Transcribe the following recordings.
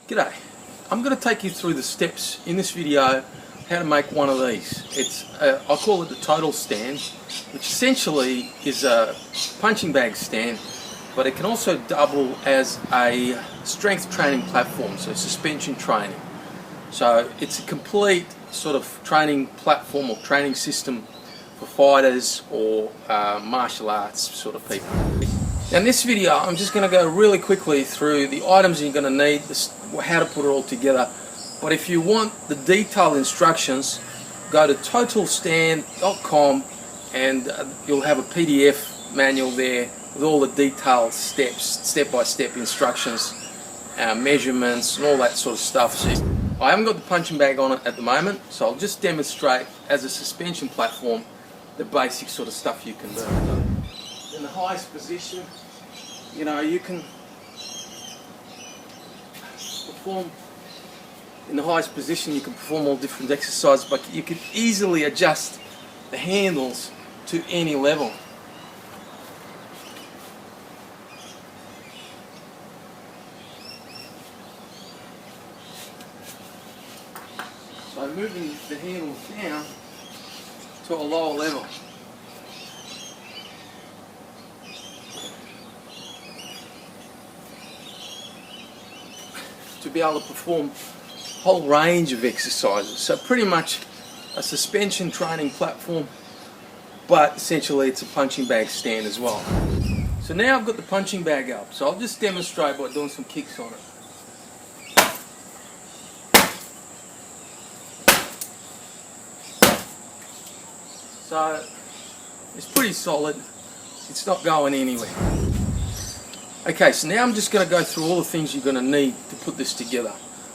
G'day, I'm going to take you through the steps in this video how to make one of these. I call it the total stand, which essentially is a punching bag stand, but it can also double as a strength training platform, so suspension training. So it's a complete sort of training platform or training system for fighters or martial arts sort of people. Now in this video I'm just going to go really quickly through the items you're going to need, how to put it all together. But if you want the detailed instructions, go to totalstand.com and you'll have a PDF manual there with all the detailed steps, step-by-step instructions, measurements and all that sort of stuff. So I haven't got the punching bag on it at the moment, so I'll just demonstrate as a suspension platform the basic sort of stuff you can do. In the highest position, you know, you can perform all different exercises, but you can easily adjust the handles to any level. So moving the handles down to a lower level. To be able to perform a whole range of exercises. So pretty much a suspension training platform, but essentially it's a punching bag stand as well. So now I've got the punching bag up, so I'll just demonstrate by doing some kicks on it. So it's pretty solid, it's not going anywhere. Okay, so now I'm just going to go through all the things you're going to need to put this together.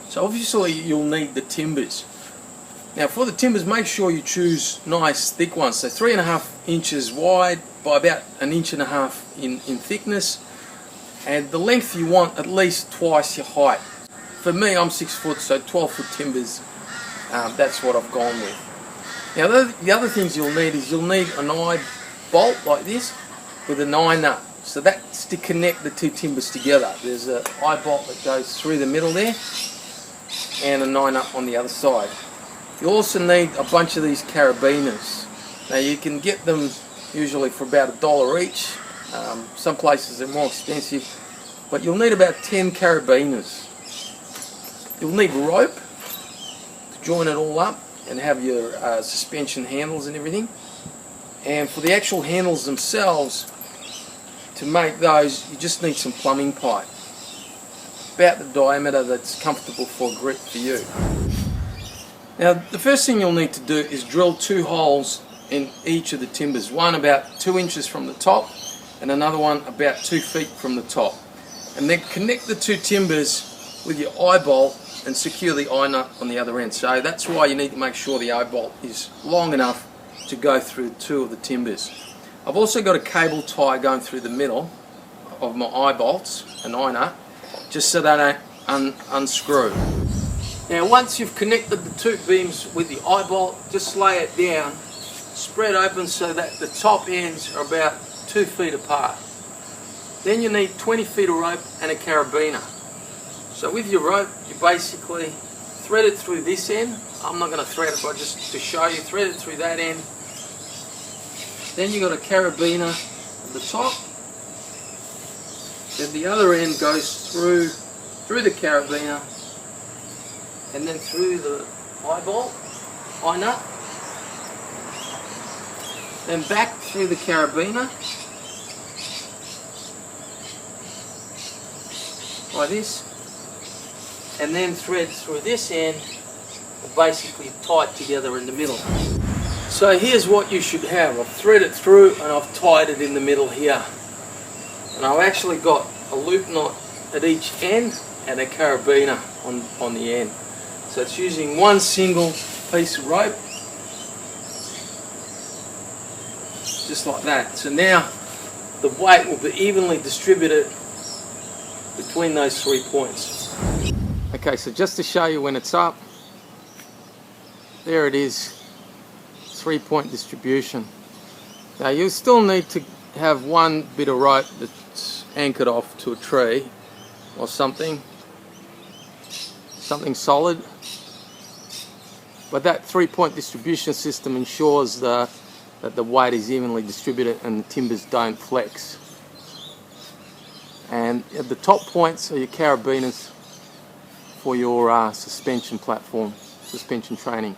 So obviously you'll need the timbers. Now for the timbers, make sure you choose nice thick ones, so 3.5 inches wide by about 1.5 inches in thickness, and the length you want at least twice your height. For me, I'm 6 foot, so 12-foot timbers, that's what I've gone with. Now the other things you'll need is you'll need an eye bolt like this with a 9-nut. So that's to connect the two timbers together. There's an eye bolt that goes through the middle there and a 9-nut on the other side. You also need a bunch of these carabiners. Now you can get them usually for about $1 each. Some places are more expensive, but you'll need about 10 carabiners. You'll need rope to join it all up and have your suspension handles and everything. And for the actual handles themselves, to make those, you just need some plumbing pipe, about the diameter that's comfortable for grip for you. Now the first thing you'll need to do is drill 2 holes in each of the timbers, one about 2 inches from the top and another one about 2 feet from the top, and then connect the 2 timbers with your eye bolt and secure the eye nut on the other end. So that's why you need to make sure the eye bolt is long enough to go through 2 of the timbers. I've also got a cable tie going through the middle of my eye bolts, an eye nut, just so they don't unscrew. Now once you've connected the 2 beams with the eye bolt, just lay it down, spread open so that the top ends are about 2 feet apart. Then you need 20 feet of rope and a carabiner. So with your rope, you basically thread it through this end. I'm not going to thread it, but just to show you, thread it through that end. Then you've got a carabiner at the top. Then the other end goes through the carabiner and then through the eye nut. Then back through the carabiner like this. And then thread through this end, basically tied together in the middle. So here's what you should have. I've threaded it through and I've tied it in the middle here. And I've actually got a loop knot at each end and a carabiner on the end. So it's using one single piece of rope, just like that. So now the weight will be evenly distributed between those 3 points. Okay, so just to show you when it's up, there it is. 3-point distribution. Now you still need to have one bit of rope that's anchored off to a tree or something, something solid. But that 3-point distribution system ensures that the weight is evenly distributed and the timbers don't flex. And at the top points are your carabiners for your suspension platform, suspension training.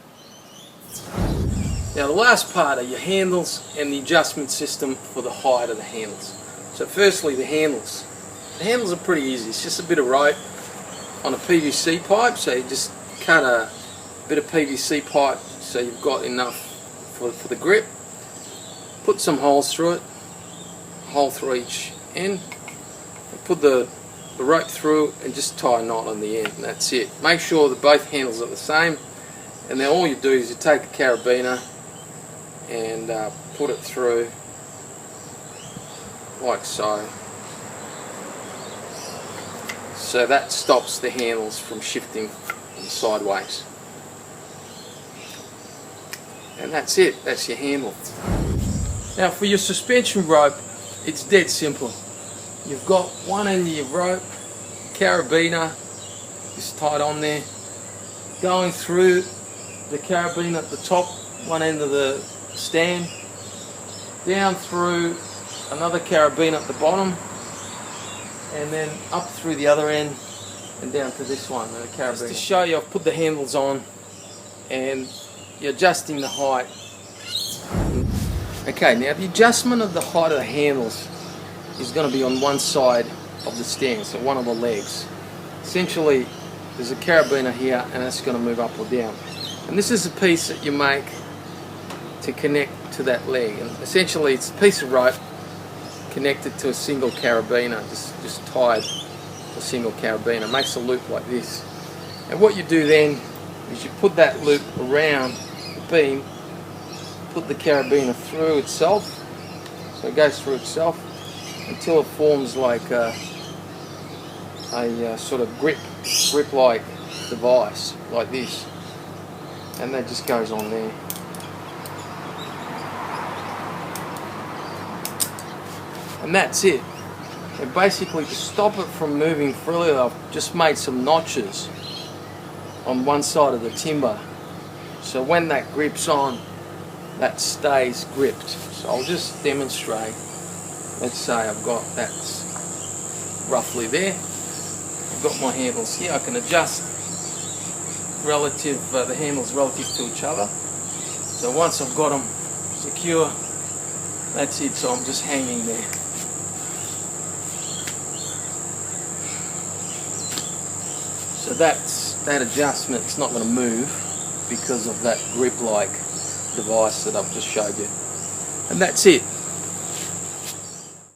Now the last part are your handles and the adjustment system for the height of the handles. So firstly, the handles. The handles are pretty easy. It's just a bit of rope on a PVC pipe. So you just cut a bit of PVC pipe so you've got enough for the grip. Put some holes through it, a hole through each end. Put the rope through and just tie a knot on the end, and that's it. Make sure that both handles are the same, and then all you do is you take a carabiner and put it through like so. So that stops the handles from shifting sideways. And that's it, that's your handle. Now for your suspension rope, it's dead simple. You've got one end of your rope, carabiner is tied on there, going through the carabiner at the top, one end of the stand, down through another carabiner at the bottom, and then up through the other end and down to this one, the carabiner. Just to show you, I've put the handles on and you're adjusting the height. Okay, now the adjustment of the height of the handles is going to be on one side of the stand, so one of the legs. Essentially, there's a carabiner here and that's going to move up or down. And this is a piece that you make to connect to that leg. And essentially, it's a piece of rope connected to a single carabiner, just tied to a single carabiner. It makes a loop like this. And what you do then is you put that loop around the beam, put the carabiner through itself, so it goes through itself until it forms like a sort of grip-like device, like this, and that just goes on there. And that's it. And basically, to stop it from moving freely, I've just made some notches on one side of the timber, so when that grips on, that stays gripped. So I'll just demonstrate. Let's say I've got that roughly there. I've got my handles here. I can adjust the handles relative to each other. So once I've got them secure, that's it. So I'm just hanging there. So that adjustment's not going to move because of that grip-like device that I've just showed you. And that's it.